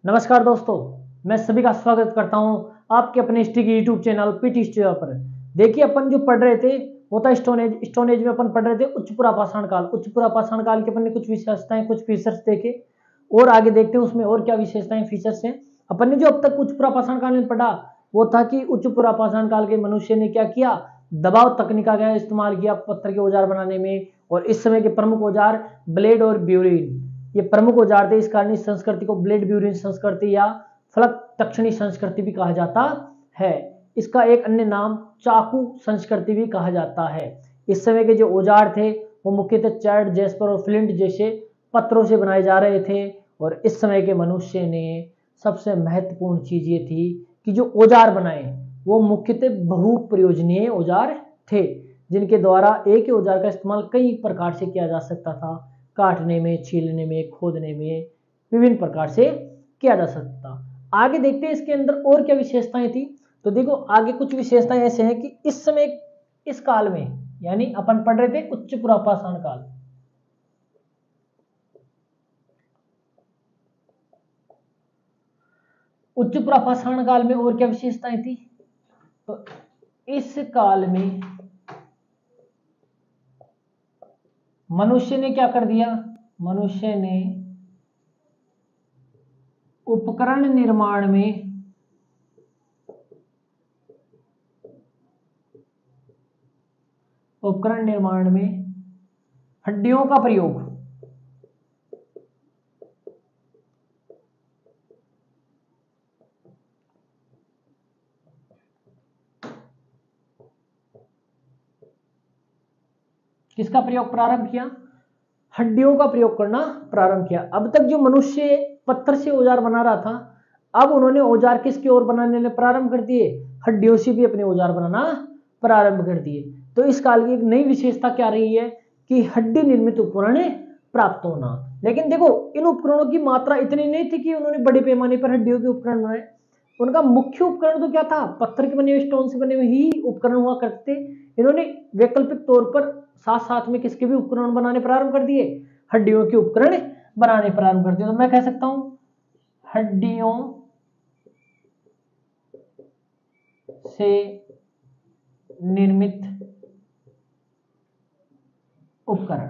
नमस्कार दोस्तों, मैं सभी का स्वागत करता हूं आपके अपने हिस्ट्री के यूट्यूब चैनल पीटी हिस्ट्री पर। देखिए, अपन जो पढ़ रहे थे वो था स्टोन एज में अपन पढ़ रहे थे उच्च पुरापाषाण काल। उच्च पुरापाषाण काल के अपन ने कुछ विशेषताएं, कुछ फीचर्स देखे और आगे देखते हैं उसमें और क्या विशेषताएं, फीचर्स हैं। अपन ने जो अब तक उच्च पुरापाषाण काल में पढ़ा वो था कि उच्च पुरापाषाण काल के मनुष्य ने क्या किया, दबाव तकनीक का इस्तेमाल किया पत्थर के औजार बनाने में। और इस समय के प्रमुख औजार ब्लेड और ब्यूरिन, ये प्रमुख औजार थे। इस कारण इस संस्कृति को ब्लेड ब्यूरिन संस्कृति या फलक तक्षणी संस्कृति भी कहा जाता है। इसका एक अन्य नाम चाकू संस्कृति भी कहा जाता है। इस समय के जो औजार थे वो मुख्यतः चैड, जेस्पर और फ्लिंट जैसे पत्थरों से बनाए जा रहे थे। और इस समय के मनुष्य ने सबसे महत्वपूर्ण चीज ये थी कि जो औजार बनाए वो मुख्यतः बहुप्रयोजनीय औजार थे, जिनके द्वारा एक ही औजार का इस्तेमाल कई प्रकार से किया जा सकता था। काटने में, छीलने में, खोदने में, विभिन्न प्रकार से किया जा सकता था। आगे देखते हैं इसके अंदर और क्या विशेषताएं थी। तो देखो, आगे कुछ विशेषताएं ऐसे हैं कि इस समय, इस काल में, यानी अपन पढ़ रहे थे उच्च पुरापाषाण काल, उच्च पुरापाषाण काल में और क्या विशेषताएं थी। तो इस काल में मनुष्य ने क्या कर दिया, मनुष्य ने उपकरण निर्माण में हड्डियों का प्रयोग, किसका प्रयोग प्रारंभ किया, हड्डियों का प्रयोग करना प्रारंभ किया। अब तक जो मनुष्य पत्थर से औजार बना रहा था, अब उन्होंने औजार किसकी ओर बनाने प्रारंभ कर दिए, हड्डियों से भी अपने औजार बनाना प्रारंभ कर दिए। तो इस काल की एक नई विशेषता क्या रही है कि हड्डी निर्मित उपकरण प्राप्त होना। लेकिन देखो, इन उपकरणों की मात्रा इतनी नहीं थी कि उन्होंने बड़े पैमाने पर हड्डियों के उपकरण बनाए। उनका मुख्य उपकरण तो क्या था, पत्थर के बने हुए, स्टोन से बने हुए ही उपकरण हुआ करते थे। इन्होंने वैकल्पिक तौर पर साथ साथ में किसके भी उपकरण बनाने प्रारंभ कर दिए, हड्डियों के उपकरण बनाने प्रारंभ कर दिए। तो मैं कह सकता हूं हड्डियों से निर्मित उपकरण,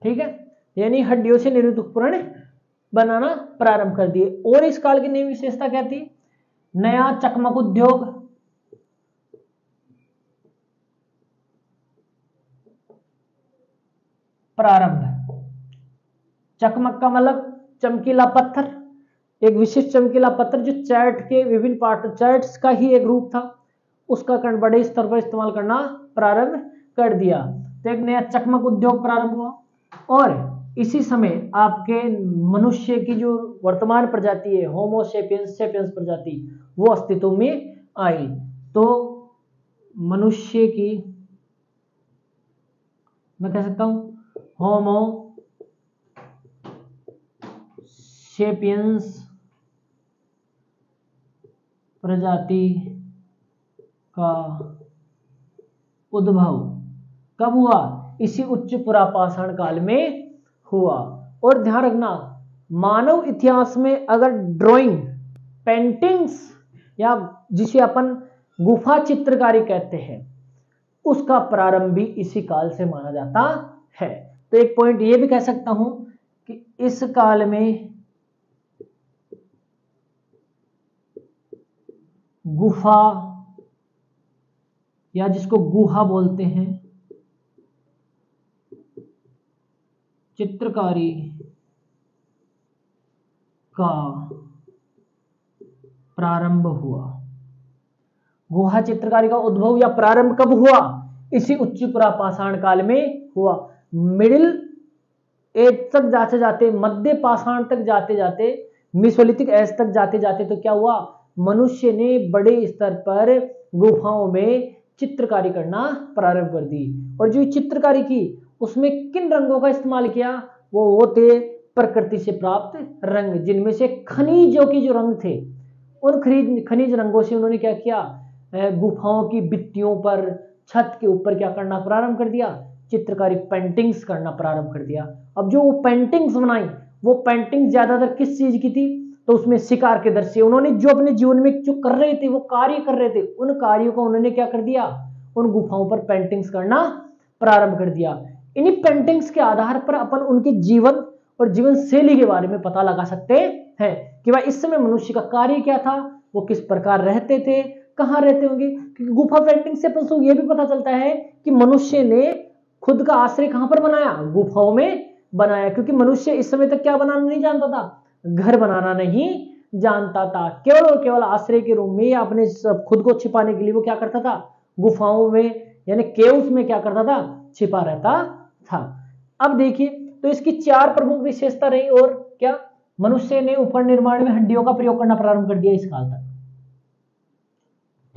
ठीक है, यानी हड्डियों से निर्मित उपकरण बनाना प्रारंभ कर दिए। और इस काल की नई विशेषता क्या थी, नया चकमक उद्योग, प्रारंभ। चकमक का मतलब चमकीला पत्थर, एक विशिष्ट चमकीला पत्थर जो चैट के विभिन्न पार्ट, चैट्स का ही एक रूप था, उसका बड़े स्तर पर इस्तेमाल करना प्रारंभ कर दिया। तो एक नया चकमक उद्योग प्रारंभ हुआ। और इसी समय आपके मनुष्य की जो वर्तमान प्रजाति है, होमो सेपियंस प्रजाति, वो अस्तित्व में आई। तो मनुष्य की, मैं कह सकता हूं होमो सेपियंस प्रजाति का उद्भव कब हुआ, इसी उच्च पुरापाषाण काल में हुआ। और ध्यान रखना, मानव इतिहास में अगर ड्राइंग, पेंटिंग्स या जिसे अपन गुफा चित्रकारी कहते हैं, उसका प्रारंभ भी इसी काल से माना जाता है। तो एक पॉइंट ये भी कह सकता हूं कि इस काल में गुफा, या जिसको गुहा बोलते हैं, चित्रकारी का प्रारंभ हुआ। गुहा चित्रकारी का उद्भव या प्रारंभ कब हुआ, इसी उच्च पुरापाषाण काल में हुआ। मिडिल एज तक जाते जाते, मध्य पाषाण तक जाते जाते, मेसोलिथिक एज तक जाते जाते, तो क्या हुआ, मनुष्य ने बड़े स्तर पर गुफाओं में चित्रकारी करना प्रारंभ कर दी। और जो चित्रकारी की, उसमें किन रंगों का इस्तेमाल किया, वो थे प्रकृति से प्राप्त रंग, जिनमें से खनिजों के जो रंग थे, उन खनिज रंगों से उन्होंने क्या किया, गुफाओं की भित्तियों पर, छत के ऊपर क्या करना प्रारंभ कर दिया, चित्रकारी, पेंटिंग्स करना प्रारंभ कर दिया। अब जो वो पेंटिंग्स बनाई वो पेंटिंग ज्यादातर किस चीज की थी, तो उसमें शिकार के दृश्य। उन्होंने जो अपने जीवन में जो कर रहे थे, वो कार्य कर रहे थे, उन कार्यों को उन्होंने क्या कर दिया, उन गुफाओं पर पेंटिंग्स करना प्रारंभ कर दिया। इन्हीं पेंटिंग्स के आधार पर अपन उनके जीवन और जीवन शैली के बारे में पता लगा सकते हैं कि भाई इस समय मनुष्य का कार्य क्या था, वो किस प्रकार रहते थे, कहाँ रहते होंगे। क्योंकि गुफा पेंटिंग से अपन को यह भी पता चलता है कि मनुष्य ने खुद का आश्रय कहां पर बनाया, गुफाओं में बनाया। क्योंकि मनुष्य इस समय तक क्या बनाना नहीं जानता था, घर बनाना नहीं जानता था। केवल और केवल आश्रय के रूप में या अपने खुद को छिपाने के लिए वो क्या करता था, गुफाओं में यानी केव्स में क्या करता था, छिपा रहता था। अब देखिए, तो इसकी 4 प्रमुख विशेषता रही। और क्या, मनुष्य ने उपकरण निर्माण में हड्डियों का प्रयोग करना प्रारंभ कर दिया इस काल तक।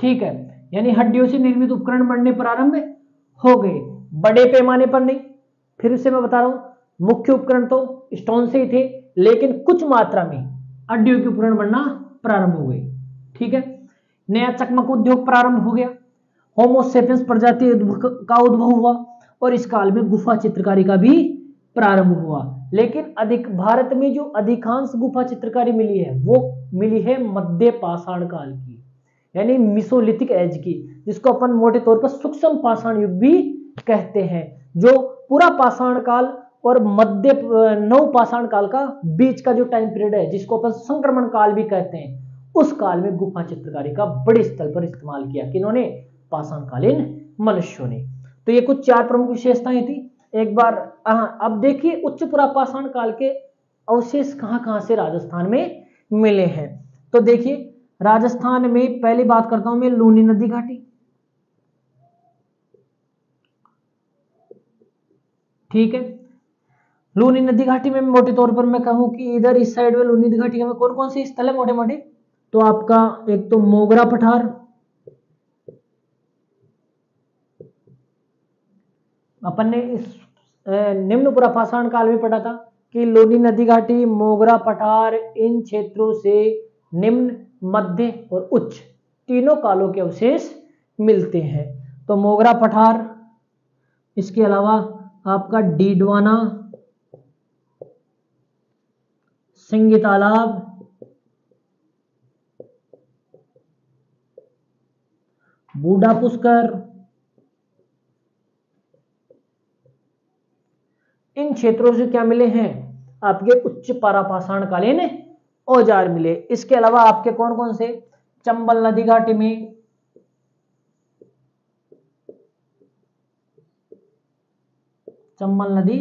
ठीक है, यानी हड्डियों से निर्मित उपकरण बनने प्रारंभ हो गए, बड़े पैमाने पर नहीं। फिर से मैं बता रहा हूं, मुख्य उपकरण तो स्टोन से ही थे, लेकिन कुछ मात्रा में हड्डियों के उपकरण बनना प्रारंभ हो गए। ठीक है, नया चकमक उद्योग प्रारंभ हो गया, होमोसेपियंस प्रजाति का उद्भव हुआ, और इस काल में गुफा चित्रकारी का भी प्रारंभ हुआ। लेकिन अधिक भारत में जो अधिकांश गुफा चित्रकारी मिली है, वो मिली है मध्य पाषाण काल की, यानी मिसोलिथिक एज की, जिसको अपन मोटे तौर पर सूक्ष्म पाषाण युग भी कहते हैं। जो पूरा पाषाण काल और मध्य नव पाषाण काल का बीच का जो टाइम पीरियड है, जिसको अपन संक्रमण काल भी कहते हैं, उस काल में गुफा चित्रकारी का बड़े स्तर पर इस्तेमाल किया। किन्होंने, पाषाणकालीन मनुष्यों ने। तो ये कुछ 4 प्रमुख विशेषताएं थी। एक बार अब देखिए उच्च पुरापाषाण काल के अवशेष कहां कहां से राजस्थान में मिले हैं। तो देखिए, राजस्थान में पहली बात करता हूं मैं लूनी नदी घाटी। ठीक है, लूनी नदी घाटी में मोटे तौर पर मैं कहूं कि इधर इस साइड में लूनी नदी घाटी में कौन कौन से स्थल है मोटे मोटे, तो आपका एक तो मोगरा पठार, अपन ने इस निम्न पुरापाषाण काल में पढ़ा था कि लूनी नदी घाटी, मोगरा पठार, इन क्षेत्रों से निम्न, मध्य और उच्च तीनों कालों के अवशेष मिलते हैं। तो मोगरा पठार, इसके अलावा आपका डीडवाना, सिंगी तालाब, बूढ़ा पुष्कर, इन क्षेत्रों से क्या मिले हैं, आपके उच्च पारापाषाणकालीन औजार मिले। इसके अलावा आपके कौन कौन से, चंबल नदी घाटी में, चंबल नदी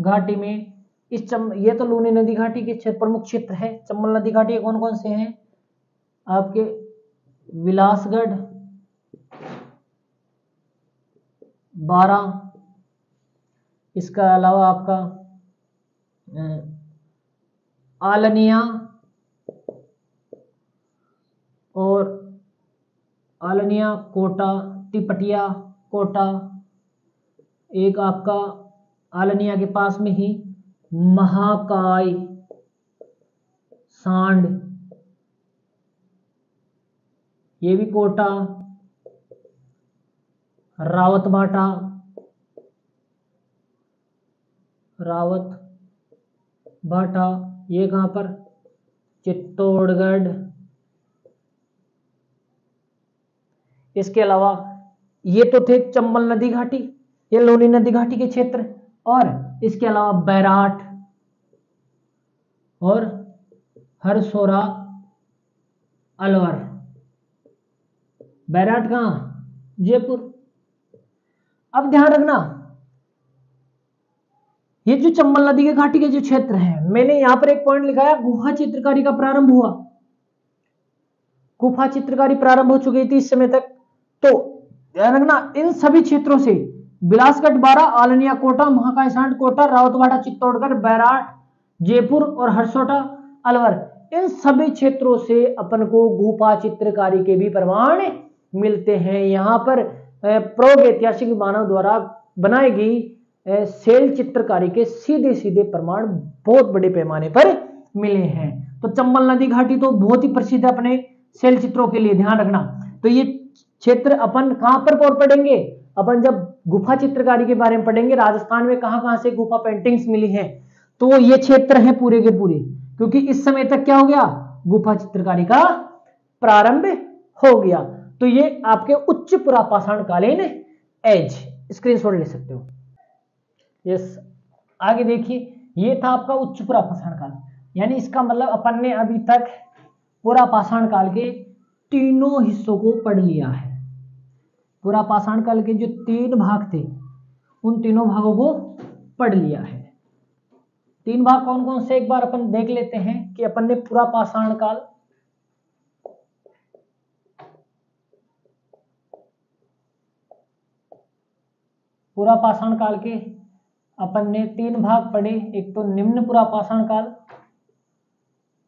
घाटी में ये तो लूनी नदी घाटी के प्रमुख क्षेत्र है। चंबल नदी घाटी के कौन कौन से हैं आपके, विलासगढ़, बारा, इसका अलावा आपका आलनिया और आलनिया, कोटा, तिपटिया, कोटा, एक आपका आलनिया के पास में ही महाकाय, सांड, ये भी कोटा, रावतभाटा, ये कहां पर, चित्तौड़गढ़। इसके अलावा ये तो थे चंबल नदी घाटी, ये लूनी नदी घाटी के क्षेत्र, और इसके अलावा बैराट और हरसोरा, अलवर। बैराट कहां, जयपुर। अब ध्यान रखना, ये जो चंबल नदी के घाटी के जो क्षेत्र है, मैंने यहां पर एक पॉइंट लिखा है, गुफा चित्रकारी का प्रारंभ हुआ। गुफा चित्रकारी प्रारंभ हो चुकी थी इस समय तक। तो ध्यान रखना, इन सभी क्षेत्रों से बिलासगढ़, बारा, आलनिया, कोटा, महाकाय, सांड, कोटा, रावतवाड़ा, चित्तौड़गढ़, बैराट, जयपुर और हरसोटा, अलवर, इन सभी क्षेत्रों से अपन को गुफा चित्रकारी के भी प्रमाण मिलते हैं। यहाँ पर प्रौढ़ ऐतिहासिक मानव द्वारा बनाई गई शैल चित्रकारी के सीधे सीधे प्रमाण बहुत बड़े पैमाने पर मिले हैं। तो चंबल नदी घाटी तो बहुत ही प्रसिद्ध है अपने शैल चित्रों के लिए, ध्यान रखना। तो ये क्षेत्र अपन कहां पर पढ़ेंगे, अपन जब गुफा चित्रकारी के बारे में पढ़ेंगे, राजस्थान में कहां कहां से गुफा पेंटिंग्स मिली हैं, तो ये क्षेत्र है पूरे के पूरे, क्योंकि इस समय तक क्या हो गया, गुफा चित्रकारी का प्रारंभ हो गया। तो ये आपके उच्च पुरापाषाण कालीन एज, स्क्रीनशॉट ले सकते हो। यस, आगे देखिए, ये था आपका उच्च पुरापाषाण काल, यानी इसका मतलब अपन ने अभी तक पुरापाषाण काल के तीनों हिस्सों को पढ़ लिया है। पुरापाषाण काल के जो 3 भाग थे उन तीनों भागों को पढ़ लिया है। 3 भाग कौन कौन से, एक बार अपन देख लेते हैं कि अपन ने पुरापाषाण काल, पुरापाषाण काल के अपन ने 3 भाग पढ़े, एक तो निम्न पुरापाषाण काल,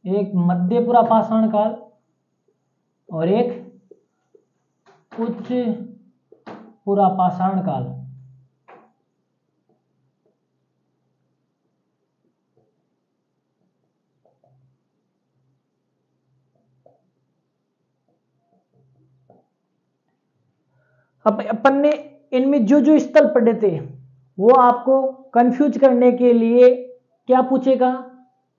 एक मध्य पुरापाषाण काल और एक उच्च पुरापाषाण काल। अब अपन ने इनमें जो जो स्थल पढ़े थे वो आपको कंफ्यूज करने के लिए क्या पूछेगा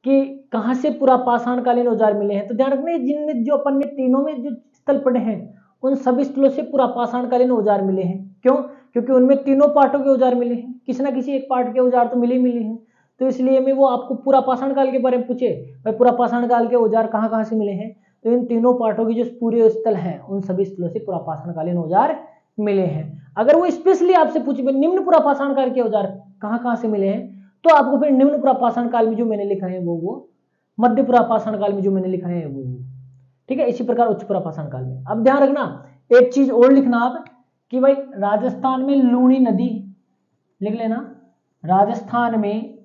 कि कहां से पुरापाषाण कालीन औजार मिले हैं। तो ध्यान रखना, जिनमें जो अपन ने तीनों में जो स्थल पढ़े हैं उन सभी स्थलों से पुरापाषाण कालीन औजार मिले हैं। क्यों? क्योंकि उनमें तीनों पार्टों के औजार मिले हैं, किसी ना किसी एक पार्ट के औजार तो मिले हैं। तो इसलिए में वो आपको पुरापाषाण काल के बारे में पूछे, भाई पुरापाषाण काल के औजार कहाँ कहाँ से मिले हैं, तो इन तीनों पार्टों की जो पूरे स्थल हैं उन सभी स्थलों से पुरापाषाण कालीन औजार मिले हैं। अगर वो स्पेशली आपसे पूछे निम्न पुरापाषाण काल के औजार कहाँ कहाँ से मिले हैं, तो आपको फिर निम्न पुरापाषाण काल में जो मैंने लिखा है वो, मध्य पुरापाषाण काल में जो मैंने लिखा है वो, ठीक है। इसी प्रकार उच्च पुरापाषाण काल में। अब ध्यान रखना, एक चीज और लिखना आप कि भाई राजस्थान में लूणी नदी, लिख लेना, राजस्थान में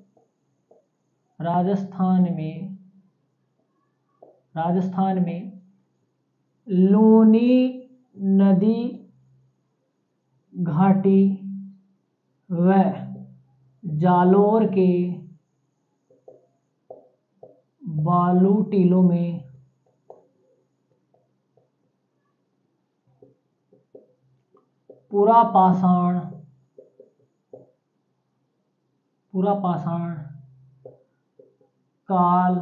लूनी नदी घाटी व जालोर के बालू टीलों में पुरापाषाण काल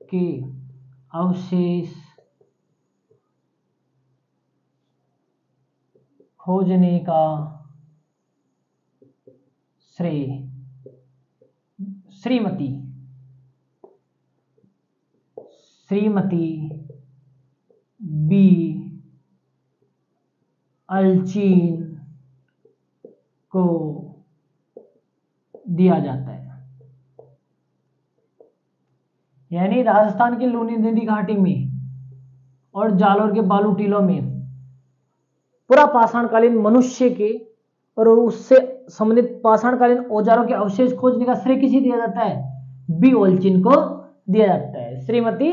के अवशेष खोजने का श्रेय श्रीमती बी अल्चिन को दिया जाता है। यानी राजस्थान की लूनी नदी घाटी में और जालोर के बालू टीलों में पुरापाषाणकालीन मनुष्य के और उससे संबंधित पाषाणकालीन औजारों के अवशेष खोजने का श्रेय किसे दिया जाता है? बी ऑल्चिन को दिया जाता है, श्रीमती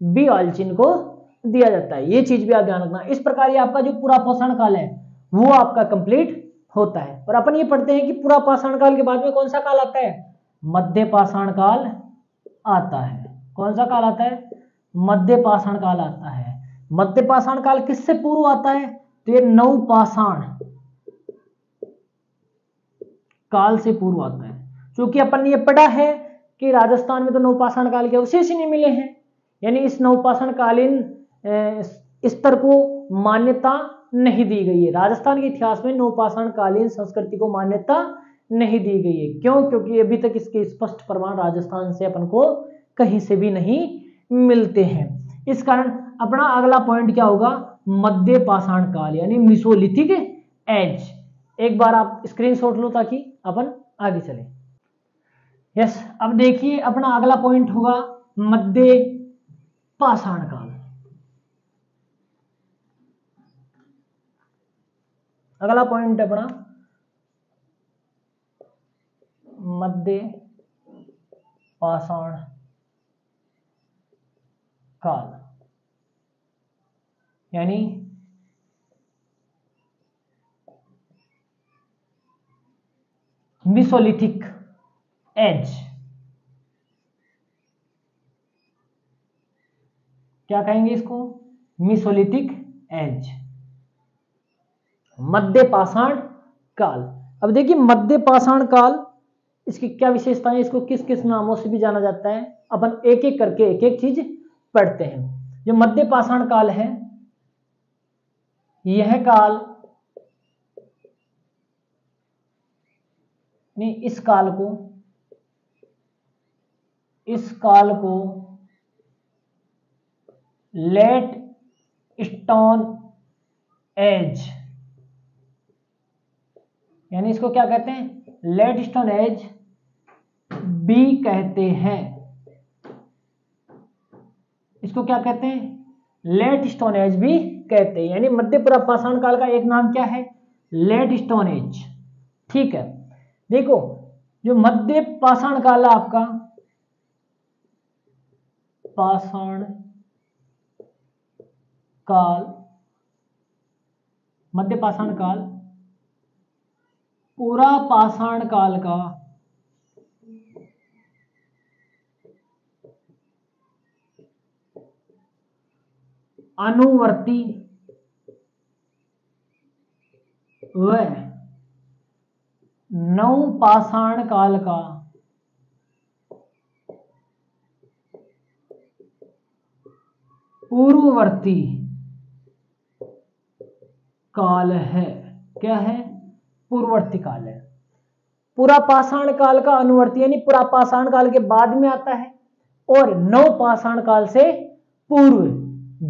बी ऑल्चिन को दिया जाता है। ये चीज भी आप ध्यान रखना। इस प्रकार ये आपका जो पुरापाषाण काल है वो आपका कंप्लीट होता है। और अपन ये पढ़ते हैं कि पुरापाषाण काल के बाद में कौन सा काल आता है? मध्य पाषाण काल आता है। कौन सा काल आता है? मध्य पाषाण काल आता है। मध्य पाषाण काल किससे पूर्व आता है? तो ये नवपाषाण काल से पूर्व आता है। क्योंकि अपन ने ये पढ़ा है कि राजस्थान में तो नवपाषाण काल के अवशेष ही नहीं मिले हैं, यानी इस नवपाषाण कालीन स्तर को मान्यता नहीं दी गई है। राजस्थान के इतिहास में नवपाषाण कालीन संस्कृति को मान्यता नहीं दी गई है। क्यों? क्योंकि अभी तक इसके स्पष्ट प्रमाण राजस्थान से अपन को कहीं से भी नहीं मिलते हैं। इस कारण अपना अगला पॉइंट क्या होगा? मध्य पाषाण काल यानी मिसोलिथिक एज। एक बार आप स्क्रीनशॉट लो ताकि अपन आगे चले। यस, अब देखिए अपना अगला पॉइंट होगा मध्य पाषाण काल। अगला पॉइंट अपना मध्य पाषाण काल यानी मिसोलिथिक एज। क्या कहेंगे इसको? मिसोलिथिक एज, मध्य पाषाण काल। अब देखिए मध्य पाषाण काल, इसकी क्या विशेषताएं, इसको किस किस नामों से भी जाना जाता है, अपन एक एक करके एक एक चीज पढ़ते हैं। जो मध्य पाषाण काल है, यह काल नहीं, इस काल को लेट स्टोन एज, यानी इसको क्या कहते हैं, लेट स्टोन एज भी कहते हैं। इसको क्या कहते हैं, लेट स्टोन एज भी कहते हैं। यानी मध्य पाषाण काल का एक नाम क्या है, लेट स्टोन एज। ठीक है, देखो जो मध्य पाषाण काल है आपका, पाषाण काल, मध्य पाषाण काल पूरा पाषाण काल का अनुवर्ती व नव पाषाण काल का पूर्ववर्ती काल है। क्या है, पूर्ववर्ती काल है। पूरा पाषाण काल का अनुवर्ती यानी पूरा पाषाण काल के बाद में आता है, और नव पाषाण काल से पूर्व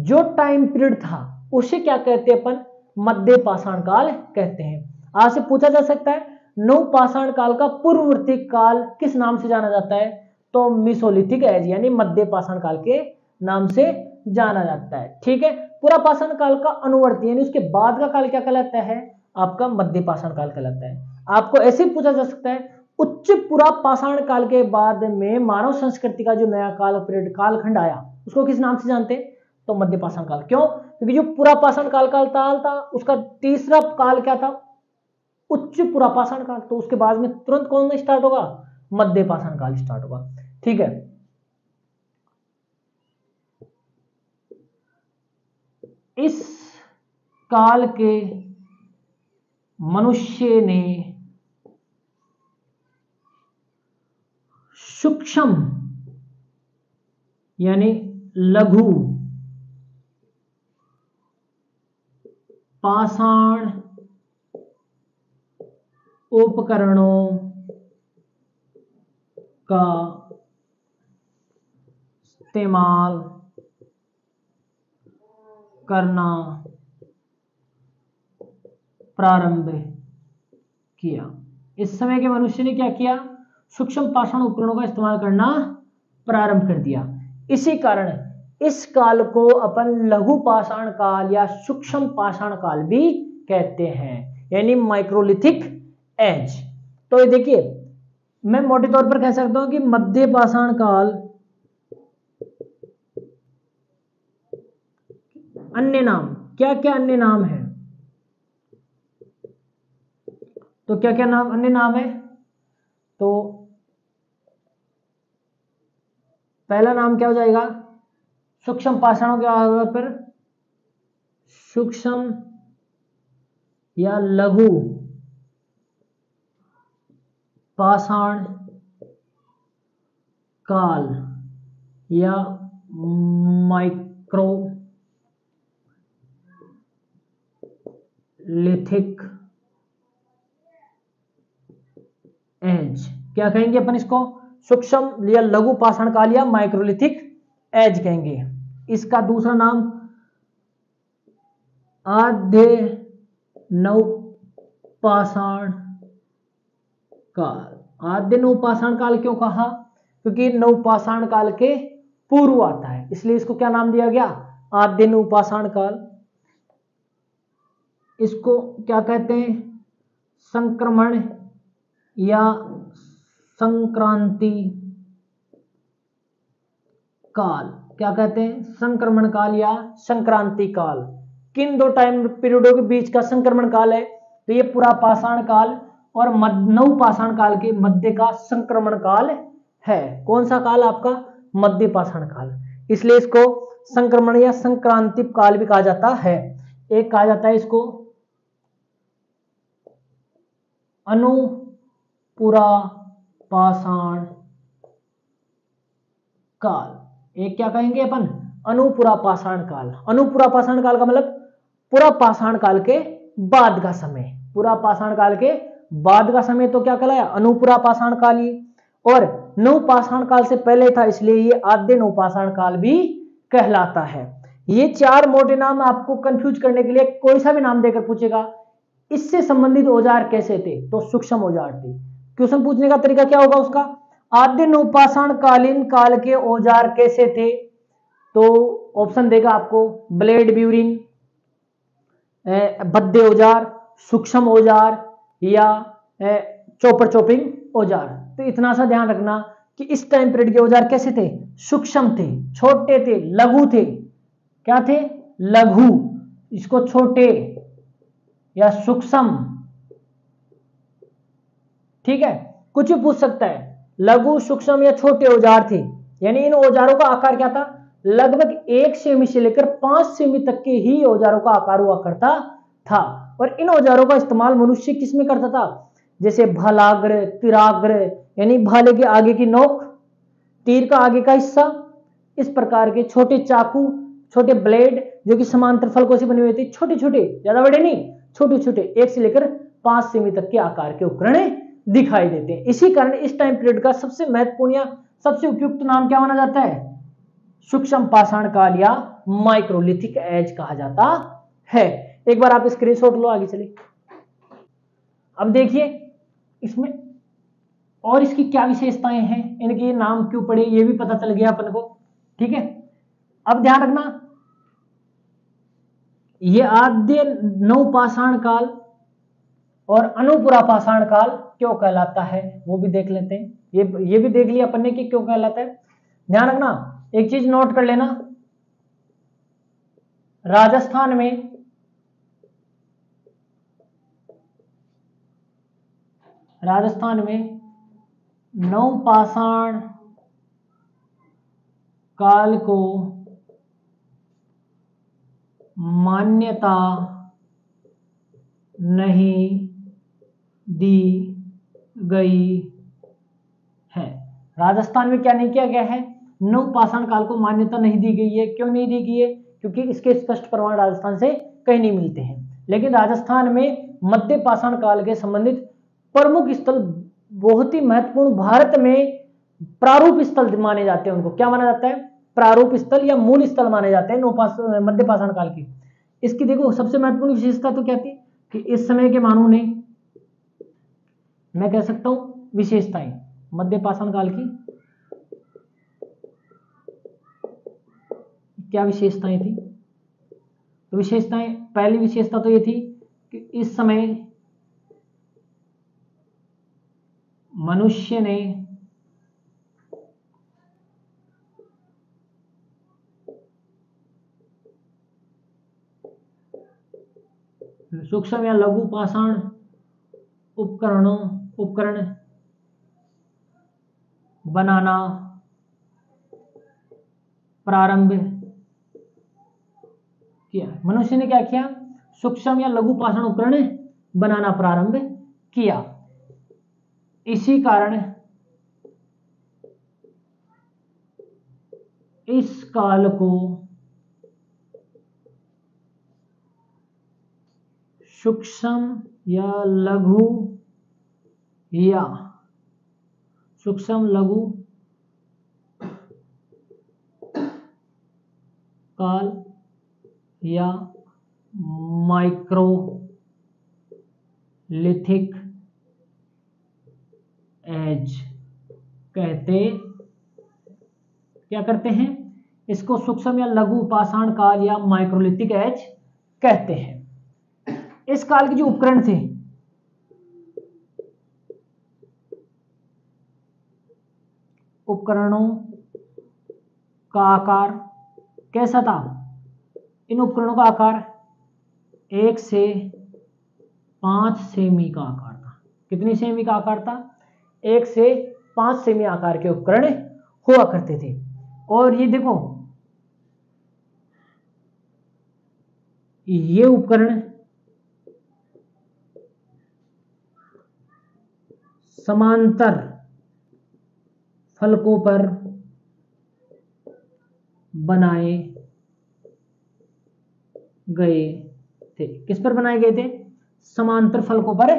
जो टाइम पीरियड था उसे क्या कहते हैं अपन, मध्य पाषाण काल कहते हैं। आपसे पूछा जा सकता है नव पाषाण काल का पूर्ववर्ती काल किस नाम से जाना जाता है, तो मेसोलिथिक एज यानी मध्य पाषाण काल के नाम से जाना जाता है। ठीक है, पूरा पाषाण काल का अनुवर्ती यानी उसके बाद का काल क्या कहलाता है, आपका मध्य पाषाण काल कहलाता है। आपको ऐसे पूछा जा सकता है उच्च पूरा पाषाण काल के बाद में मानव संस्कृति का जो नया काल पीरियड कालखंड आया उसको किस नाम से जानते हैं, तो मध्य पाषाण काल। क्यों, क्योंकि जो पूरा पाषाण काल था उसका तीसरा काल क्या था, उच्च पूरा पाषाण काल, तो उसके बाद में तुरंत कौन स्टार्ट होगा, मध्य पाषाण काल स्टार्ट होगा। ठीक है, इस काल के मनुष्य ने सूक्ष्म यानी लघु पाषाण उपकरणों का इस्तेमाल करना प्रारंभ किया। इस समय के मनुष्य ने क्या किया, सूक्ष्म पाषाण उपकरणों का इस्तेमाल करना प्रारंभ कर दिया। इसी कारण इस काल को अपन लघु पाषाण काल या सूक्ष्म पाषाण काल भी कहते हैं, यानी माइक्रोलिथिक एज। तो ये देखिए मैं मोटे तौर पर कह सकता हूं कि मध्य पाषाण काल अन्य नाम, क्या क्या अन्य नाम है, तो क्या क्या नाम अन्य नाम है, तो पहला नाम क्या हो जाएगा, सूक्ष्म पाषाणों के आधार पर सूक्ष्म या लघु पाषाण काल या माइक्रोलिथिक एज। क्या कहेंगे अपन इसको, सूक्ष्म या लघु पाषाण काल या माइक्रोलिथिक एज कहेंगे। इसका दूसरा नाम आद्य नव पाषाण काल। आद्य नव पाषाण काल क्यों कहा, क्योंकि नव पाषाण काल के पूर्व आता है, इसलिए इसको क्या नाम दिया गया, आद्य नव पाषाण काल। इसको क्या कहते हैं, संक्रमण या संक्रांति काल। क्या कहते हैं, संक्रमण काल या संक्रांति काल। किन दो टाइम पीरियडों के बीच का संक्रमण काल है, तो ये पूरा पाषाण काल और नव पाषाण काल के मध्य का संक्रमण काल है। कौन सा काल आपका, मध्य पाषाण काल, इसलिए इसको संक्रमण या संक्रांति काल भी कहा जाता है। एक कहा जाता है इसको अनुपुरा पाषाण काल। एक क्या कहेंगे अपन, अनुपुरा पाषाण काल। अनुपुरा पाषाण काल का मतलब पुरा पाषाण काल के बाद का समय, पुरा पाषाण काल के बाद का समय तो क्या कहलाया, अनुपुरा पाषाण काल ही। और नवपाषाण काल से पहले था, इसलिए ये आद्य नवपाषाण काल भी कहलाता है। ये चार मोटे नाम आपको कंफ्यूज करने के लिए कोई सा भी नाम देकर पूछेगा, इससे संबंधित औजार कैसे थे, तो सूक्ष्म औजार थे। क्वेश्चन पूछने का तरीका क्या होगा उसका, आद्य नवपाषाण कालीन काल के औजार कैसे थे, तो ऑप्शन देगा आपको ब्लेड ब्यूरिंग, बद्दे औजार, सूक्ष्म औजार या चॉपर चॉपिंग औजार। तो इतना सा ध्यान रखना कि इस टाइम पीरियड के औजार कैसे थे, सूक्ष्म थे, छोटे थे, लघु थे। क्या थे, लघु, इसको छोटे या सूक्ष्म, ठीक है, कुछ भी पूछ सकता है, लघु, सूक्ष्म या छोटे औजार थे। यानी इन औजारों का आकार क्या था, लगभग 1 सेमी से लेकर 5 सेमी तक के ही औजारों का आकार हुआ करता था। और इन औजारों का इस्तेमाल मनुष्य किस में करता था, जैसे भालाग्र, तिराग्र, यानी भाले के आगे की नोक, तीर का आगे का हिस्सा, इस प्रकार के छोटे चाकू, छोटे ब्लेड जो कि समांतर फलकों से बने हुए थे, छोटे छोटे, ज्यादा बड़े नहीं, छोटे छोटे, 1 से लेकर 5 सेमी तक के आकार के उपकरण दिखाई देते हैं। इसी कारण इस टाइम पीरियड का सबसे महत्वपूर्ण या सबसे उपयुक्त नाम क्या माना जाता है, सूक्ष्म पाषाण काल या माइक्रोलिथिक एज कहा जाता है। एक बार आप स्क्रीनशॉट लो, आगे चले। अब देखिए इसमें और इसकी क्या विशेषताएं हैं, इनके नाम क्यों पड़े, ये भी पता चल गया अपन को, ठीक है। अब ध्यान रखना, ये आद्य नवपाषाण काल और अनुपुरा पाषाण काल क्यों कहलाता है वो भी देख लेते हैं। ये भी देख लिया अपन ने कि क्यों कहलाता है। ध्यान रखना, एक चीज नोट कर लेना, राजस्थान में नवपाषाण काल को मान्यता नहीं दी गई है। राजस्थान में क्या नहीं किया गया है, नवपाषाण काल को मान्यता नहीं दी गई है। क्यों नहीं दी गई है, क्योंकि इसके स्पष्ट प्रमाण राजस्थान से कहीं नहीं मिलते हैं। लेकिन राजस्थान में मध्य पाषाण काल के संबंधित प्रमुख स्थल, बहुत ही महत्वपूर्ण, भारत में प्रारूप स्थल माने जाते हैं। उनको क्या माना जाता है, प्रारूप स्थल या मूल स्थल माने जाते हैं मध्य पाषाण काल के। इसकी देखो सबसे महत्वपूर्ण विशेषता तो क्या थी कि इस समय के मानव ने, मैं कह सकता हूं विशेषताएं मध्य पाषाण काल की क्या विशेषताएं थी, तो विशेषताएं, पहली विशेषता तो ये थी कि इस समय मनुष्य ने सूक्ष्म या लघु पाषाण उपकरण बनाना प्रारंभ किया। मनुष्य ने क्या किया, सूक्ष्म या लघु पाषाण उपकरण बनाना प्रारंभ किया। इसी कारण इस काल को सूक्ष्म या लघु काल या माइक्रोलिथिक एज कहते, क्या करते हैं, इसको सूक्ष्म या लघु पाषाण काल या माइक्रोलिथिक एज कहते हैं। इस काल के जो उपकरण थे, उपकरणों का आकार कैसा था, इन उपकरणों का आकार 1 से 5 सेमी का आकार था। कितनी सेमी का आकार था, 1 से 5 सेमी आकार के उपकरण हुआ करते थे। और ये देखो, ये उपकरण समांतर फलकों पर बनाए गए थे। किस पर बनाए गए थे? समांतर फलकों पर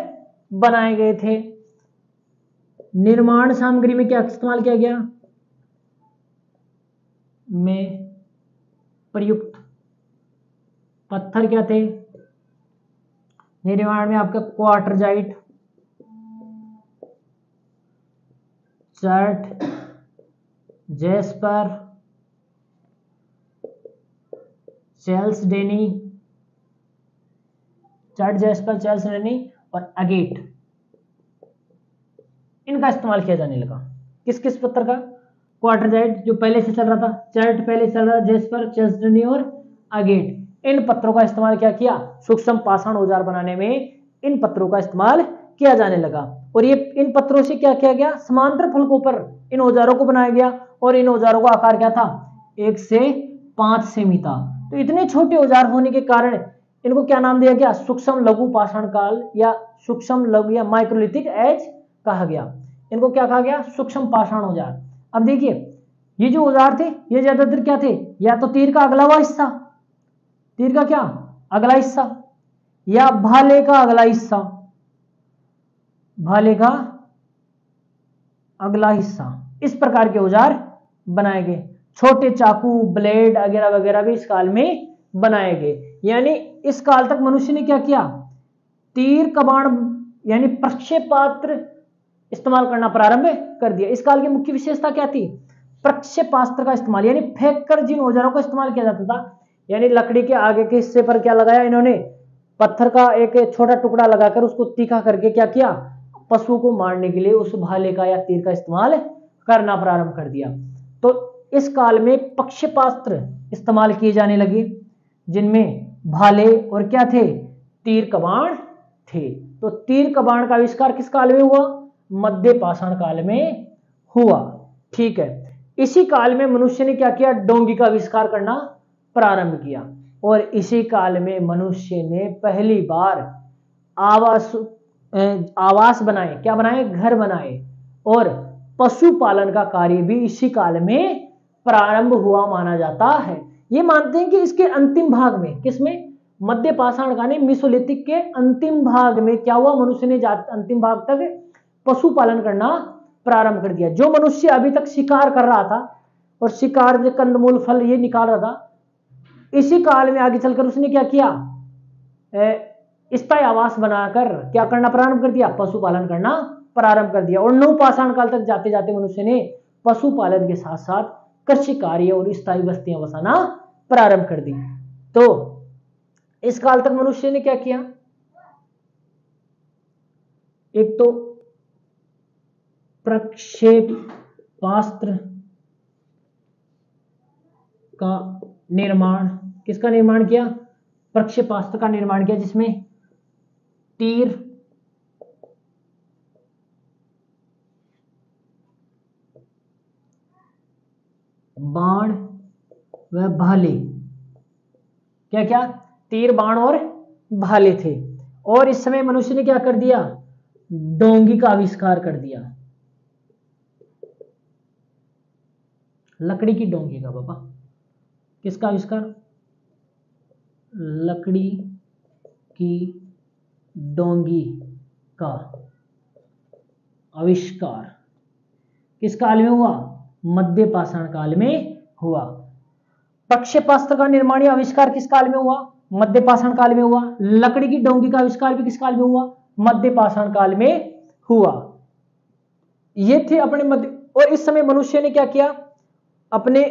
बनाए गए थे। निर्माण सामग्री में क्या इस्तेमाल किया गया? में प्रयुक्त पत्थर क्या थे निर्माण में? आपका क्वार्टरजाइट, चार्ट, जेस्पर, चेल्सडेनी, चार्ट, जेस्पर, चेल्सडेनी और अगेट, इनका इस्तेमाल किया जाने लगा। किस किस पत्थर का? क्वार्टरजाइट जो पहले से चल रहा था, चार्ट पहले चल रहा था, जेस्पर, चेल्सडेनी और अगेट, इन पत्थरों का इस्तेमाल क्या किया? सूक्ष्म पाषाण औजार बनाने में इन पत्थरों का इस्तेमाल किया जाने लगा। और ये इन पत्थरों से क्या किया गया? समांतर फलकों पर इन औजारों को बनाया गया और इन औजारों का आकार क्या था? 1 से 5 सेमी था। तो इतने छोटे औजार होने के कारण इनको क्या नाम दिया गया? सूक्ष्म लघु पाषाण काल या सूक्ष्म लघु या माइक्रोलिथिक एज कहा गया। इनको क्या कहा गया? सूक्ष्म पाषाण औजार। अब देखिए ये जो औजार थे ये ज्यादातर क्या थे? या तो तीर का अगला हुआ हिस्सा, तीर का क्या अगला हिस्सा, या भाले का अगला हिस्सा, भाले का अगला हिस्सा, इस प्रकार के औजार बनाए गए। छोटे चाकू, ब्लेड वगैरह वगैरह भी इस काल में बनाए गए। यानी इस काल तक मनुष्य ने क्या किया? तीर कमाण यानी प्रक्षेपास्त्र इस्तेमाल करना प्रारंभ कर दिया। इस काल की मुख्य विशेषता क्या थी? प्रक्षेपास्त्र का इस्तेमाल, यानी फेंक कर जिन औजारों का इस्तेमाल किया जाता था, यानी लकड़ी के आगे के हिस्से पर क्या लगाया इन्होंने? पत्थर का एक छोटा टुकड़ा लगाकर उसको तीखा करके क्या किया? पशु को मारने के लिए उस भाले का या तीर का इस्तेमाल करना प्रारंभ कर दिया। तो इस काल में प्रक्षेपास्त्र इस्तेमाल किए जाने लगे जिनमें भाले और क्या थे? तीर कमाण थे। तो तीर कमाण का आविष्कार किस काल में हुआ? मध्य पाषाण काल में हुआ। ठीक है, इसी काल में मनुष्य ने क्या किया? डोंगी का आविष्कार करना प्रारंभ किया। और इसी काल में मनुष्य ने पहली बार आवास बनाए, क्या बनाए? घर बनाए। और पशुपालन का कार्य भी इसी काल में प्रारंभ हुआ माना जाता है। ये मानते हैं कि इसके अंतिम भाग में, किसमें? मध्य पाषाण काल में मेसोलिथिक के अंतिम भाग में क्या हुआ? मनुष्य ने अंतिम भाग तक पशुपालन करना प्रारंभ कर दिया। जो मनुष्य अभी तक शिकार कर रहा था और शिकार में कंदमूल फल ये निकाल रहा था, इसी काल में आगे चलकर उसने क्या किया? स्थायी आवास बनाकर क्या करना प्रारंभ कर दिया? पशुपालन करना प्रारंभ कर दिया। और नवपाषाण काल तक जाते जाते मनुष्य ने पशुपालन के साथ साथ कृषि कार्य और स्थायी बस्तियां बसाना प्रारंभ कर दी। तो इस काल तक मनुष्य ने क्या किया? एक तो प्रक्षेपास्त्र का निर्माण, किसका निर्माण किया? प्रक्षेपास्त्र का निर्माण किया जिसमें तीर, बाण व भाले, क्या क्या? तीर, बाण और भाले थे। और इस समय मनुष्य ने क्या कर दिया? डोंगी का आविष्कार कर दिया। लकड़ी की डोंगी का बाबा, किसका आविष्कार? लकड़ी की डोंगी का आविष्कार किस काल में हुआ? मध्य पाषाण काल में हुआ। प्रक्षेपास्त्र का निर्माण या आविष्कार किस काल में हुआ? मध्य पाषाण काल में हुआ। लकड़ी की डोंगी का आविष्कार भी किस काल में हुआ? मध्य पाषाण काल में हुआ। ये थे अपने मध्य। और इस समय मनुष्य ने क्या किया? अपने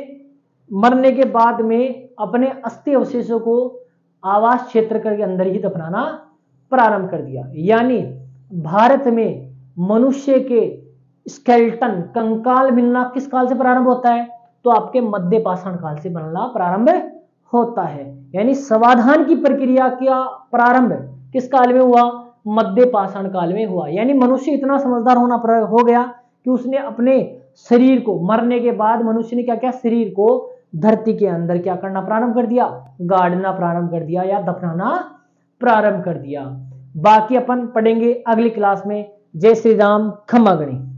मरने के बाद में अपने अस्थि अवशेषों को आवास क्षेत्र के अंदर ही दफनाना प्रारंभ कर दिया। यानी भारत में मनुष्य के स्केलेटन, कंकाल मिलना किस काल से प्रारंभ होता है? तो आपके मध्य पाषाण काल से बनना प्रारंभ होता है। यानी समाधान की प्रक्रिया का प्रारंभ किस काल में हुआ? मध्य पाषाण काल में हुआ। यानी मनुष्य इतना समझदार हो गया कि उसने अपने शरीर को, मरने के बाद मनुष्य ने क्या किया? शरीर को धरती के अंदर क्या करना प्रारंभ कर दिया? गाड़ना प्रारंभ कर दिया या दफनाना प्रारंभ कर दिया। बाकी अपन पढ़ेंगे अगली क्लास में। जय श्री राम, खम्मा गणी।